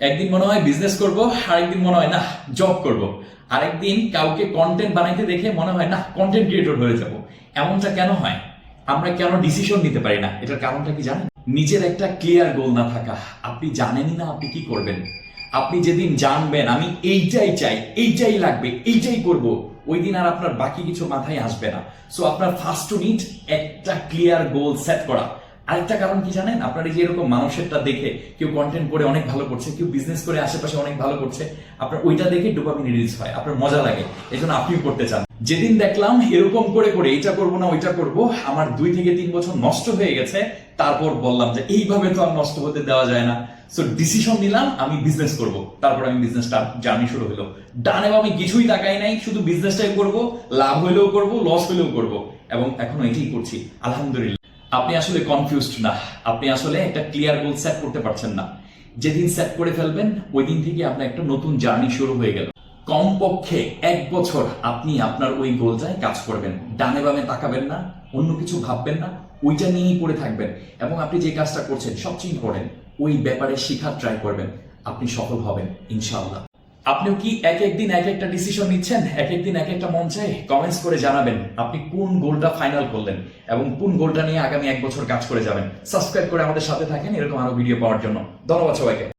একদিন মনে হয় বিজনেস করব, আরেকদিন মনে হয় না জব করব, আরেকদিন কাউকে কন্টেন্ট বানাইতে দেখে মনে হয় না কন্টেন্ট ক্রিয়েটর হয়ে যাব। এমনটা কেন হয়? আমরা কেন ডিসিশন নিতে পারি না? এটার কারণটা কি জানেন? নিজের একটা ক্লিয়ার গোল না থাকা। আপনি জানেনই না আপনি কি করবেন। আপনি যেদিন জানবেন আমি এইটাই চাই, এইটাই লাগবে, এইটাই করব, ওই দিন আর আপনার বাকি কিছু মাথায় আসবে না। সো আপনার ফার্স্ট টু নিড একটা ক্লিয়ার গোল সেট করা। আরেকটা কারণ কি জানেন? আপনার এই যে এরকম মানুষেরটা দেখে কেউ কন্টেন্ট করে অনেক ভালো করছে, কেউ বিজনেস করে আশেপাশে অনেক ভালো করছে, আপনার ওইটা দেখে ডোপামিন রিলিজ হয়, আপনার মজা লাগে, এই জন্য আপনিও করতে চান। যেদিন দেখলাম এরকম করে করে এটা করবো না ওইটা করবো, আমার 2 থেকে 3 বছর নষ্ট হয়ে গেছে, তারপর বললাম যে এইভাবে তো আর নষ্ট হতে দেওয়া যায় না। সো ডিসিশন নিলাম আমি বিজনেস করব। তারপর আমি বিজনেসটা জার্নি শুরু হলো। ডানে আমি কিছুই তাকাই নাই, শুধু বিজনেসটাই করব, লাভ হইলেও করব, লস হইলেও করব, এবং এখন এটাই করছি আলহামদুলিল্লাহ। আপনি আসলে কনফিউজড না, আপনি আসলে একটা ক্লিয়ার গোল সেট করতে পারছেন না। যেদিন সেট করে ফেলবেন ওই দিন থেকে আপনার একটা নতুন জার্নি শুরু হয়ে গেল। কমপক্ষে 1 বছর আপনি আপনার ওই গোলটায় কাজ করবেন, ডানে বামে তাকাবেন না, অন্য কিছু ভাববেন না, ওইটা নিয়েই পড়ে থাকবেন, এবং আপনি যে কাজটা করছেন সবচেয়ে ইম্পর্টেন্ট ওই ব্যাপারে শেখার ট্রাই করবেন। আপনি সফল হবেন ইনশাআল্লাহ। আপনিও কি এক একদিন এক একটা ডিসিশন নিচ্ছেন, এক একদিন এক একটা মন চাই? কমেন্টস করে জানাবেন আপনি কোন গোলটা ফাইনাল করলেন এবং কোন গোলটা নিয়ে আগামী 1 বছর কাজ করে যাবেন। সাবস্ক্রাইব করে আমাদের সাথে থাকেন এরকম আরো ভিডিও পাওয়ার জন্য। ধন্যবাদ সবাইকে।